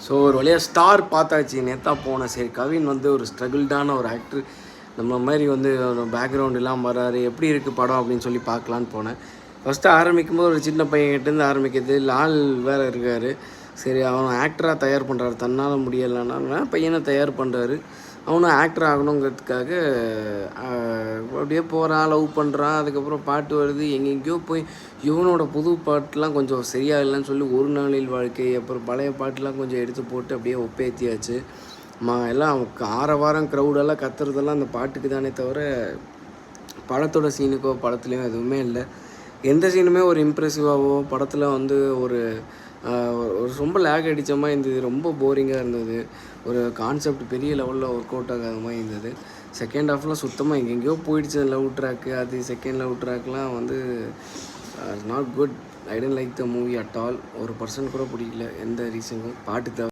So ஒரு வழியாக star பார்த்தாச்சு. நேத்தா போனேன். சரி கவின் வந்து ஒரு ஸ்ட்ரகிள்டான ஒரு ஆக்டர், நம்ம மாதிரி வந்து ஒரு பேக்ரவுண்ட் இல்லாமல் வராரு, எப்படி இருக்குது படம் அப்படின்னு சொல்லி பார்க்கலான்னு போனேன். ஃபஸ்ட்டு ஆரம்பிக்கும்போது ஒரு சின்ன பையன்கிட்டேருந்து ஆரம்பிக்கிறது. ஆள் வேறு இருக்கார். சரி அவன் ஆக்டராக தயார் பண்ணுறாரு, தன்னால் முடியலைன்னா பையனை தயார் பண்ணுறாரு. அவனும் ஆக்டர் ஆகணுங்கிறதுக்காக அப்படியே போகிறான், லவ் பண்ணுறான். அதுக்கப்புறம் பாட்டு வருது, எங்கெங்கேயோ போய் இவனோட புது பாட்டுலாம் கொஞ்சம் சரியாக இல்லைன்னு சொல்லி ஒரு நாளில் வாழ்க்கை, அப்புறம் பழைய பாட்டுலாம் கொஞ்சம் எடுத்து போட்டு அப்படியே ஒப்பேற்றியாச்சு. எல்லாம் வாரம் க்ரௌடெல்லாம் கத்துறதெல்லாம் அந்த பாட்டுக்கு தானே தவிர படத்தோட சீனுக்கோ படத்துலையும் எதுவுமே இல்லை. எந்த சீனுமே ஒரு இம்ப்ரெசிவாகவோ படத்தில் வந்து ஒரு ரொம்ப லேக் அடித்த மாதிரி இருந்தது. ரொம்ப போரிங்காக இருந்தது. ஒரு கான்செப்ட் பெரிய லெவலில் ஒர்க் அவுட் ஆகாத மாதிரி இருந்தது. செகண்ட் ஹாஃப்லாம் சுத்தமாக எங்கெங்கேயோ போயிடுச்சு. லவ் ட்ராக்கு அது செகண்ட் லவ் ட்ராக்லாம் வந்து not good. I don't like the movie at all. ஒரு பர்சன்ட் கூட பிடிக்கல, எந்த ரீசனுக்கும் பாட்டு